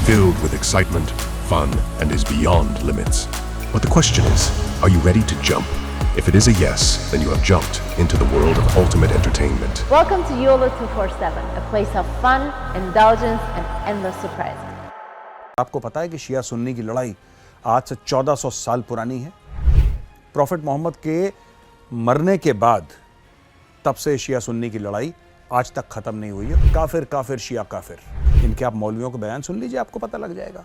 filled with excitement, fun, and is beyond limits. But the question is, are you ready to jump? If it is a yes, then you have jumped into the world of ultimate entertainment. Welcome to YOLO 247, a place of fun, indulgence, and endless surprises. आपको पता है कि शिया सुन्नी की लड़ाई आज से 1400 साल पुरानी है। प्रॉफिट मोहम्मद के मरने के बाद तब से शिया सुन्नी की लड़ाई आज तक खत्म नहीं हुई है। काफिर काफिर शिया काफिर, इनके आप मौलवियों को बयान सुन लीजिए, आपको पता लग जाएगा।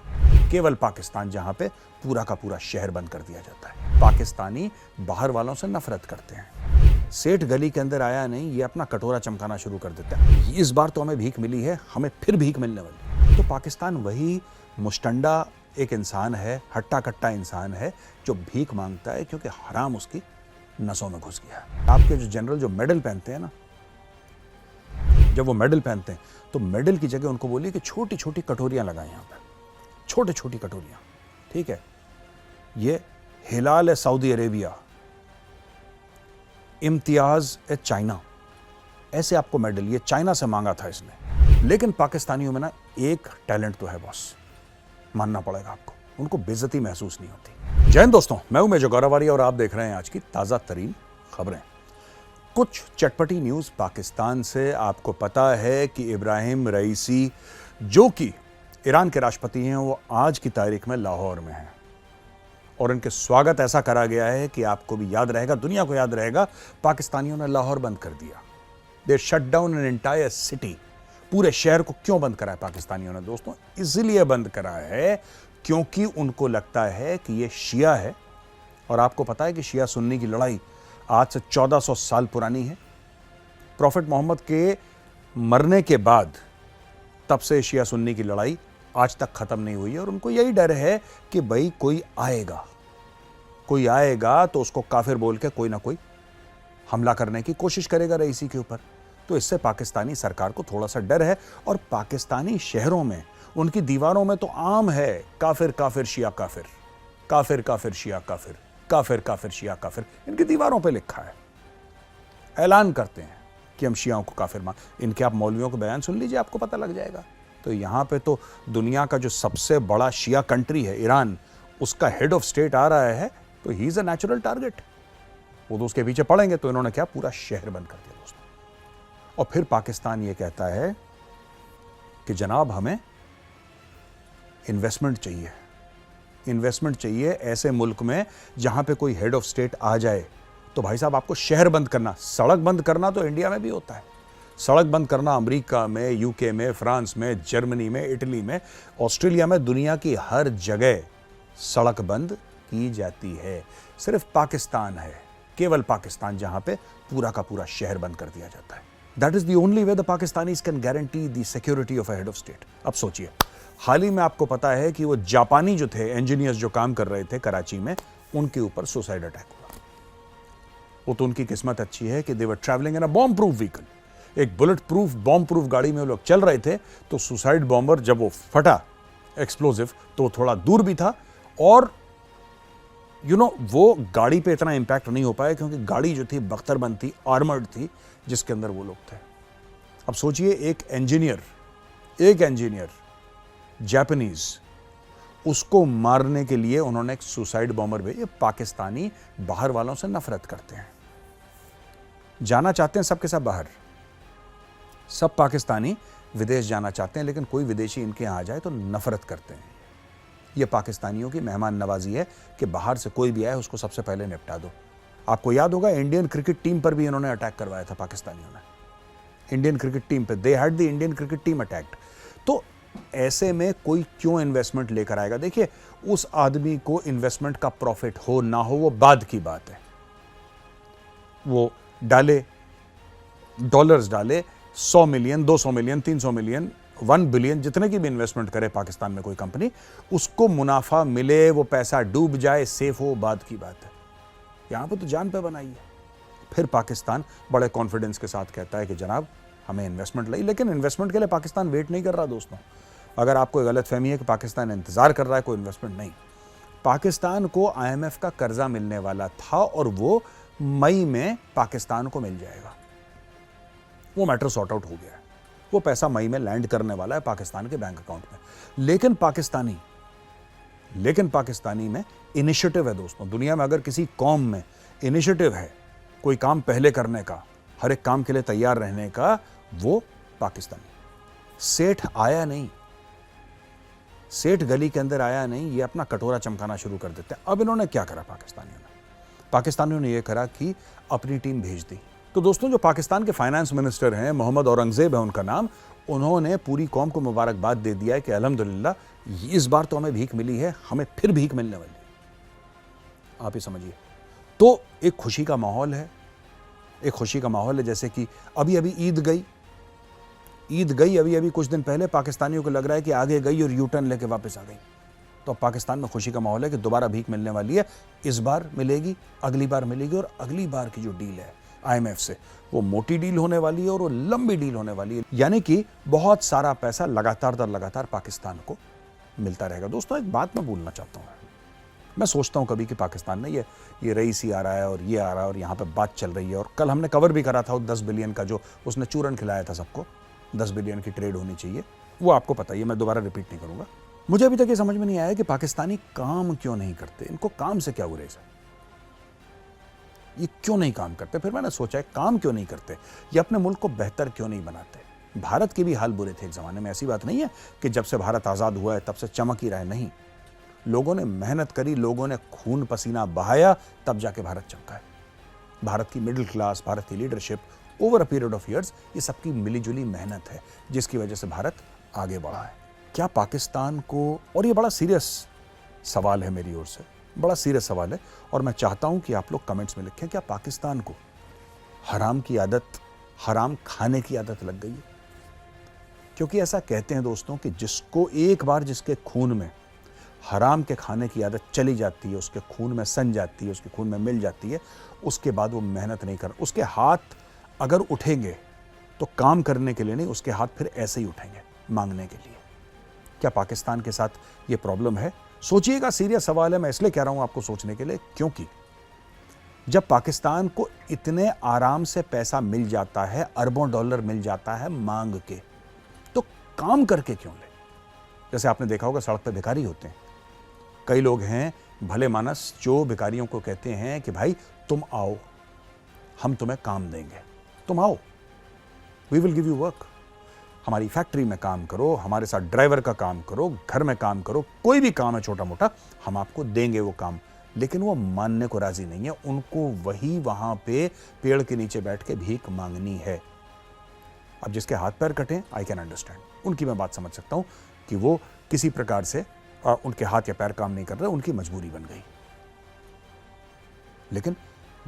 केवल पाकिस्तान जहां पे पूरा का पूरा शहर बंद कर दिया जाता है। पाकिस्तानी बाहर वालों से नफरत करते हैं। सेठ गली के अंदर आया नहीं, ये अपना कटोरा चमकाना शुरू कर देता है। इस बार तो हमें भीख मिली है, हमें फिर भीख मिलने वाली। तो पाकिस्तान वही मुस्टंडा एक इंसान है, हट्टा कट्टा इंसान है जो भीख मांगता है क्योंकि हराम उसकी नसों में घुस गया है। आपके जो जनरल जो मेडल पहनते हैं ना, जब वो मेडल पहनते हैं तो मेडल की जगह उनको बोलिए कि छोटी छोटी कटोरियां लगाएं यहां पर, छोटी छोटी कटोरियां, ठीक है। ये हिलाल है सऊदी अरेबिया, इम्तियाज है चाइना, ऐसे आपको मेडल ये चाइना से मांगा था इसने। लेकिन पाकिस्तानियों में ना एक टैलेंट तो है बॉस, मानना पड़ेगा आपको, उनको बेइज्जती महसूस नहीं होती। जय हिंद दोस्तों, मैं हूं मेजर गौरवारी और आप देख रहे हैं आज की ताजा तरीन खबरें। कुछ चटपटी न्यूज पाकिस्तान से। आपको पता है कि इब्राहिम रईसी जो कि ईरान के राष्ट्रपति हैं, वो आज की तारीख में लाहौर में हैं और इनके स्वागत ऐसा करा गया है कि आपको भी याद रहेगा, दुनिया को याद रहेगा, पाकिस्तानियों ने लाहौर बंद कर दिया। They shut down an entire city. पूरे शहर को क्यों बंद करा है पाकिस्तानियों ने दोस्तों? इसलिए बंद करा है क्योंकि उनको लगता है कि ये शिया है। और आपको पता है कि शिया सुन्नी की लड़ाई आज से 1400 साल पुरानी है। प्रॉफिट मोहम्मद के मरने के बाद तब से शिया सुन्नी की लड़ाई आज तक खत्म नहीं हुई है और उनको यही डर है कि भाई कोई आएगा तो उसको काफिर बोल के कोई ना कोई हमला करने की कोशिश करेगा रईसी के ऊपर। तो इससे पाकिस्तानी सरकार को थोड़ा सा डर है और पाकिस्तानी शहरों में उनकी दीवारों में तो आम है काफिर काफिर शिया काफिर, काफिर काफिर शिया काफिर, काफिर काफिर शिया काफिर, इनकी दीवारों पे लिखा है। ऐलान करते हैं कि हम शियाओं को काफिर मान। इनके आप मौलवियों को बयान सुन लीजिए, आपको पता लग जाएगा। तो यहां पे तो दुनिया का जो सबसे बड़ा शिया कंट्री है ईरान, उसका हेड ऑफ स्टेट आ रहा है, तो he is a natural target. वो तो उसके पीछे पड़ेंगे। तो इन्होंने क्या, पूरा शहर बंद कर दिया दोस्तों। और फिर पाकिस्तान ये कहता है कि जनाब हमें इन्वेस्टमेंट चाहिए ऐसे मुल्क में जहां पे कोई हेड ऑफ स्टेट आ जाए। तो भाई साहब, आपको शहर बंद करना, सड़क बंद करना तो इंडिया में भी होता है। सड़क बंद करना अमेरिका में, यूके में, फ्रांस में, जर्मनी में, इटली में, ऑस्ट्रेलिया में, दुनिया की हर जगह सड़क बंद की जाती है। सिर्फ पाकिस्तान है, केवल पाकिस्तान, जहां पे पूरा का पूरा शहर बंद कर दिया जाता है। That is the only way the Pakistanis can guarantee the security of a head of state. अब सोचिए, हाल ही में आपको पता है कि वो जापानी जो थे इंजीनियर्स जो काम कर रहे थे कराची में, उनके ऊपर सुसाइड अटैक हुआ। वो तो उनकी किस्मत अच्छी है कि they were travelling in a bomb proof vehicle, एक बुलेट प्रूफ बॉम्ब प्रूफ गाड़ी में वो लोग चल रहे थे। तो सुसाइड बॉम्बर जब वो फटा एक्सप्लोजिव, तो थोड़ा दूर भी था और वो गाड़ी पे इतना इंपैक्ट नहीं हो पाया क्योंकि गाड़ी जो थी बख्तरबंद थी, आर्मर्ड थी, जिसके अंदर वो लोग थे। अब सोचिए, एक इंजीनियर जापानीज, उसको मारने के लिए उन्होंने एक सुसाइड बॉम्बर भेजे। पाकिस्तानी बाहर वालों से नफरत करते हैं, जाना चाहते हैं सबके सब बाहर। सब पाकिस्तानी विदेश जाना चाहते हैं, लेकिन कोई विदेशी इनके यहां आ जाए तो नफरत करते हैं। यह पाकिस्तानियों की मेहमान नवाजी है कि बाहर से कोई भी आए उसको सबसे पहले निपटा दो। आपको याद होगा, इंडियन क्रिकेट टीम पर भी इन्होंने अटैक करवाया था पाकिस्तानियों ने। इंडियन क्रिकेट टीम पे they had the Indian cricket team attacked. तो ऐसे में कोई क्यों इन्वेस्टमेंट लेकर आएगा? देखिए, उस आदमी को इन्वेस्टमेंट का प्रॉफिट हो ना हो वो बाद की बात है। वो डाले, डॉलर्स डाले, 100 मिलियन, 200 मिलियन, 300 मिलियन, 1 बिलियन, जितने की भी इन्वेस्टमेंट करे पाकिस्तान में कोई कंपनी, उसको मुनाफा मिले, वो पैसा डूब जाए, सेफ हो, बाद की बात है। यहां पर तो जान पे बनाई है। फिर पाकिस्तान बड़े कॉन्फिडेंस के साथ कहता है कि जनाब हमें इन्वेस्टमेंट लाई। लेकिन इन्वेस्टमेंट के लिए पाकिस्तान वेट नहीं कर रहा दोस्तों। अगर आपको गलतफहमी है कि पाकिस्तान इंतजार कर रहा है कोई इन्वेस्टमेंट, नहीं। पाकिस्तान को IMF का कर्जा मिलने वाला था और वो मई में पाकिस्तान को मिल जाएगा। वो मैटर सॉर्ट आउट हो गया है। वो पैसा मई में लैंड करने वाला है पाकिस्तान के बैंक अकाउंट में। लेकिन पाकिस्तानी में इनिशिएटिव है दोस्तों। दुनिया में अगर किसी कौम में इनिशिएटिव है, कोई काम पहले करने का, हर एक काम के लिए तैयार रहने का, वो पाकिस्तानी। सेठ आया नहीं, सेठ गली के अंदर आया नहीं, ये अपना कटोरा चमकाना शुरू कर देते हैं। अब इन्होंने क्या करा पाकिस्तानियों ने ये करा कि अपनी टीम भेज दी। तो दोस्तों, जो पाकिस्तान के फाइनेंस मिनिस्टर हैं, मोहम्मद औरंगजेब है उनका नाम, उन्होंने पूरी कौम को मुबारकबाद दे दिया है कि अल्हम्दुलिल्लाह इस बार तो हमें भीख मिली है, हमें फिर भीख मिलने वाली है। आप ही समझिए। तो एक खुशी का माहौल है, एक खुशी का माहौल है। जैसे कि अभी अभी ईद गई अभी अभी कुछ दिन पहले, पाकिस्तानियों को लग रहा है कि आगे गई और यू टर्न लेके वापस आ गई। तो अब पाकिस्तान में खुशी का माहौल है कि दोबारा भीख मिलने वाली है। इस बार मिलेगी, अगली बार मिलेगी, और अगली बार की जो डील है IMF से, वो मोटी डील होने वाली है और वो लंबी डील होने वाली है। यानी कि बहुत सारा पैसा लगातार दर लगातार पाकिस्तान को मिलता रहेगा। दोस्तों, एक बात मैं बोलना चाहता हूँ। मैं सोचता हूँ कभी कि पाकिस्तान में ये रईसी आ रहा है और ये आ रहा है और यहाँ पे बात चल रही है, और कल हमने कवर भी करा था वो 10 बिलियन का, जो उसने चूरन खिलाया था सबको, 10 बिलियन की ट्रेड होनी चाहिए, वो आपको पता ही है, मैं दोबारा रिपीट नहीं करूँगा। मुझे अभी तक ये समझ में नहीं आया कि पाकिस्तानी काम क्यों नहीं करते। इनको काम से क्या गुरेज है, ये क्यों नहीं काम करते। फिर मैंने सोचा है, काम क्यों नहीं करते, ये अपने मुल्क को बेहतर क्यों नहीं बनाते। भारत के भी हाल बुरे थे एक ज़माने में। ऐसी बात नहीं है कि जब से भारत आज़ाद हुआ है तब से चमक ही रहा है, नहीं। लोगों ने मेहनत करी, लोगों ने खून पसीना बहाया, तब जाके भारत चमका है। भारत की मिडिल क्लास, भारत की leadership, over a period of years, ये सबकी मिलीजुली मेहनत है जिसकी वजह से भारत आगे बढ़ा है। क्या पाकिस्तान को, और ये बड़ा सीरियस सवाल है मेरी ओर से, बड़ा सीरियस सवाल है, और मैं चाहता हूं कि आप लोग कमेंट्स में लिखें, क्या पाकिस्तान को हराम की आदत, हराम खाने की आदत लग गई है। क्योंकि ऐसा कहते हैं दोस्तों कि जिसको एक बार, जिसके खून में हराम के खाने की आदत चली जाती है, उसके खून में सन जाती है, उसके खून में मिल जाती है, उसके बाद वो मेहनत नहीं कर, उसके हाथ अगर उठेंगे तो काम करने के लिए नहीं, उसके हाथ फिर ऐसे ही उठेंगे मांगने के लिए। क्या पाकिस्तान के साथ ये प्रॉब्लम है? सोचिएगा, सीरियस सवाल है। मैं इसलिए कह रहा हूं आपको सोचने के लिए, क्योंकि जब पाकिस्तान को इतने आराम से पैसा मिल जाता है, अरबों डॉलर मिल जाता है मांग के, तो काम करके क्यों ले। जैसे आपने देखा होगा, सड़क पे भिखारी होते हैं, कई लोग हैं भले मानस जो भिखारियों को कहते हैं कि भाई तुम आओ, हम तुम्हें काम देंगे, तुम आओ, we will give you work, हमारी फैक्ट्री में काम करो, हमारे साथ ड्राइवर का काम करो, घर में काम करो, कोई भी काम है छोटा मोटा, हम आपको देंगे वो काम। लेकिन वो मानने को राजी नहीं है, उनको वही वहां पे पेड़ के नीचे बैठ के भीख मांगनी है। अब जिसके हाथ पैर कटे, आई कैन अंडरस्टैंड, उनकी मैं बात समझ सकता हूं कि वो किसी प्रकार से उनके हाथ या पैर काम नहीं कर रहे, उनकी मजबूरी बन गई। लेकिन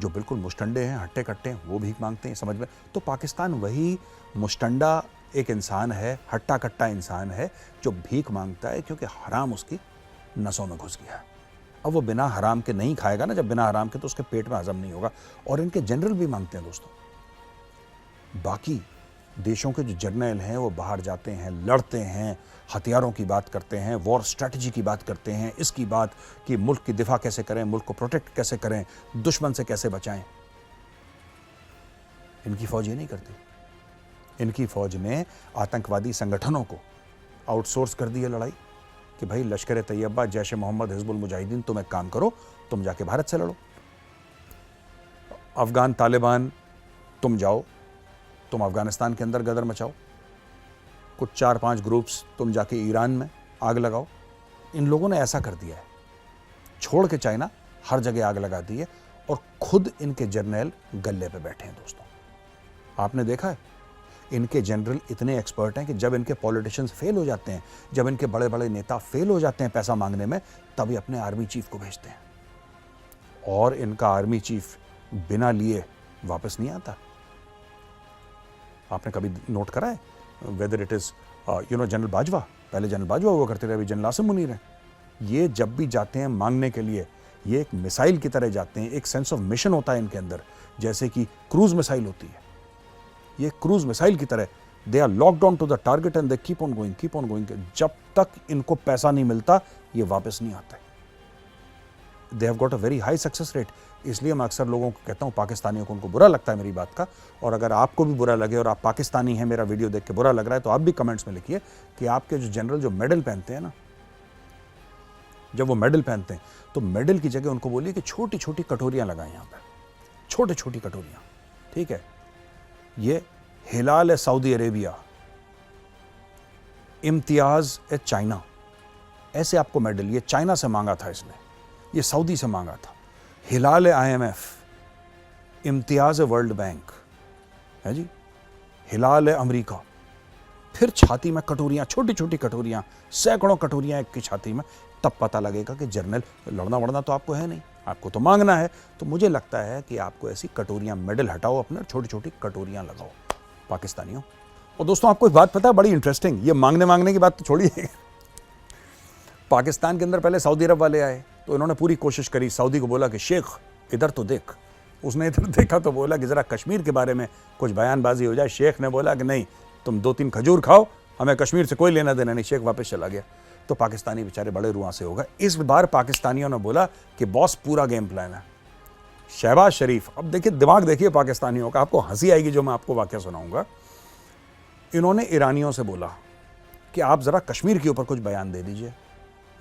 जो बिल्कुल मुस्टंडे हैं, हट्टे कट्टे हैं, वो भीख मांगते हैं, समझ में। तो पाकिस्तान वही मुस्टंडा एक इंसान है, हट्टा कट्टा इंसान है, जो भीख मांगता है क्योंकि हराम उसकी नसों में घुस गया है। अब वो बिना हराम के नहीं खाएगा ना, जब बिना हराम के, तो उसके पेट में हजम नहीं होगा। और इनके जनरल भी मांगते हैं दोस्तों। बाकी देशों के जो जर्नल हैं वो बाहर जाते हैं, लड़ते हैं, हथियारों की बात करते हैं, वॉर स्ट्रैटेजी की बात करते हैं, इसकी बात कि मुल्क की दिफा कैसे करें, मुल्क को प्रोटेक्ट कैसे करें, दुश्मन से कैसे बचाएं। इनकी फौज ये नहीं करती। इनकी फौज ने आतंकवादी संगठनों को आउटसोर्स कर दी है लड़ाई, कि भाई लश्कर तैयबा, जैश मोहम्मद, हिजबुल मुजाहिदीन, तुम एक काम करो, तुम जाके भारत से लड़ो। अफगान तालिबान, तुम जाओ, तुम अफगानिस्तान के अंदर गदर मचाओ। कुछ 4-5 ग्रुप्स, तुम जाके ईरान में आग लगाओ। इन लोगों ने ऐसा कर दिया है, छोड़ के चाइना हर जगह आग लगा दी है, और खुद इनके जर्नल गल्ले पे बैठे हैं दोस्तों। आपने देखा है, इनके जनरल इतने एक्सपर्ट हैं कि जब इनके पॉलिटिशियंस फेल हो जाते हैं, जब इनके बड़े बड़े नेता फेल हो जाते हैं पैसा मांगने में, तब ये अपने आर्मी चीफ को भेजते हैं, और इनका आर्मी चीफ बिना लिए वापस नहीं आता। आपने कभी नोट करा है, whether it is general Bajwa, पहले जनरल बाजवा हुआ करते रहे, अभी जनरल आसिम मुनीर हैं। ये जब भी जाते हैं मांगने के लिए, ये एक मिसाइल की तरह जाते हैं, एक सेंस ऑफ मिशन होता है इनके अंदर, जैसे कि क्रूज मिसाइल होती है। ये क्रूज मिसाइल की तरह, they are locked on to the target and they keep on going. जब तक इनको पैसा नहीं मिलता, ये वापस नहीं आते। They have got a very high success rate. इसलिए मैं अक्सर लोगों को कहता हूँ, पाकिस्तानियों को उनको बुरा लगता है मेरी बात का, और अगर आपको भी बुरा लगे और आप पाकिस्तानी हैं, मेरा वीडियो देख के बुरा लग रहा है, तो आप भी कमेंट्स में लिखिए कि आपके जो जनरल जो मेडल पहनते हैं ना, जब वो मेडल पहनते हैं तो मेडल की जगह उनको बोलिए कि छोटी छोटी कटोरियां लगाएं यहाँ पे, छोटी छोटी कटोरियां, ठीक है। ये हिलाल है सऊदी अरेबिया, इम्तियाज है चाइना, ऐसे आपको मेडल, ये चाइना से मांगा था इसने, ये सऊदी से मांगा था। हिलाल है IMF, इम्तियाज है वर्ल्ड बैंक, है जी, हिलाल है अमेरिका। फिर छाती में कटोरियां, छोटी छोटी कटोरियां, सैकड़ों कटोरियां एक की छाती में, तब पता लगेगा कि जनरल लड़ना वड़ना तो आपको है नहीं, आपको तो मांगना है। तो मुझे लगता है कि आपको ऐसी कटोरियां, मेडल हटाओ अपने, छोटी छोटी कटोरियां लगाओ पाकिस्तानियों। और दोस्तों आपको एक बात पता है बड़ी इंटरेस्टिंग, ये मांगने की बात तो छोड़िए। पाकिस्तान के अंदर पहले सऊदी अरब वाले आए तो इन्होंने पूरी कोशिश करी, सऊदी को बोला कि शेख इधर तो देख, उसने इधर देखा तो बोला कि जरा कश्मीर के बारे में कुछ बयानबाजी हो जाए। शेख ने बोला कि नहीं, तुम 2-3 खजूर खाओ, हमें कश्मीर से कोई लेना देना नहीं। शेख वापस चला गया। तो पाकिस्तानी बेचारे बड़े रुआ से हो गए। इस बार पाकिस्तानियों ने बोला कि बॉस पूरा गेम प्लान है। शहबाज शरीफ, अब देखिए दिमाग देखिए पाकिस्तानियों का, आपको हंसी आएगी जो मैं आपको वाकया सुनाऊंगा। इन्होंने ईरानियों से बोला कि आप जरा कश्मीर के ऊपर कुछ बयान दे दीजिए,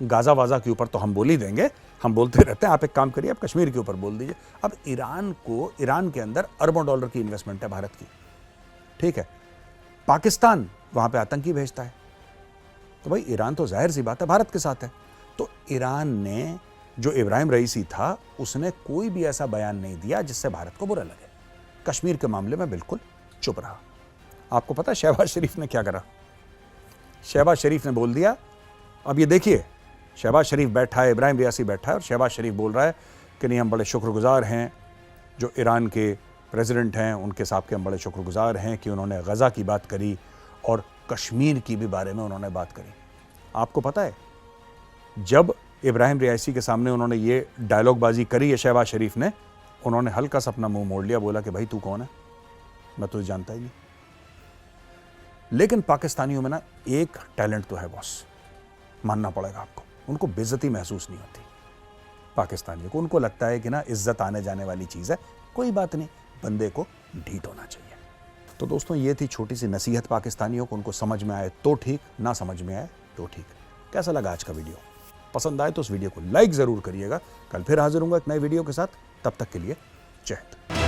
गाजा वाजा के ऊपर तो हम बोल ही देंगे, हम बोलते रहते हैं, आप एक काम करिए, आप कश्मीर के ऊपर बोल दीजिए। अब ईरान के अंदर अरबों डॉलर की इन्वेस्टमेंट है भारत की, ठीक है। पाकिस्तान वहां पे आतंकी भेजता है, तो भाई ईरान तो जाहिर सी बात है भारत के साथ है। तो ईरान ने, जो इब्राहिम रईसी था, उसने कोई भी ऐसा बयान नहीं दिया जिससे भारत को बुरा लगे। कश्मीर के मामले में बिल्कुल चुप रहा। आपको पता है शहबाज शरीफ ने क्या करा? शहबाज शरीफ ने बोल दिया, अब ये देखिए, शहबाज शरीफ बैठा है, इब्राहिम रियासी बैठा है, और शहबाज शरीफ बोल रहा है कि नहीं, हम बड़े शुक्रगुजार हैं, जो ईरान के प्रेसिडेंट हैं उनके साहब के हम बड़े शुक्रगुजार हैं कि उन्होंने गज़ा की बात करी और कश्मीर की भी बारे में उन्होंने बात करी। आपको पता है जब इब्राहिम रियासी के सामने उन्होंने ये डायलॉगबाजी करी है शहबाज शरीफ ने, उन्होंने हल्का सा अपना मुंह मोड़ लिया, बोला कि भाई तू कौन है, मैं तुझे जानता ही नहीं। लेकिन पाकिस्तानियों में ना एक टैलेंट तो है बॉस, मानना पड़ेगा आपको, उनको बेइज्जती महसूस नहीं होती पाकिस्तानियों को। उनको लगता है कि ना इज्जत आने जाने वाली चीज़ है, कोई बात नहीं, बंदे को ढीठ होना चाहिए। तो दोस्तों ये थी छोटी सी नसीहत पाकिस्तानियों को, उनको समझ में आए तो ठीक, ना समझ में आए तो ठीक। कैसा लगा आज का वीडियो? पसंद आए तो उस वीडियो को लाइक ज़रूर करिएगा। कल फिर हाजिर होऊंगा एक नए वीडियो के साथ, तब तक के लिए जय हिंद।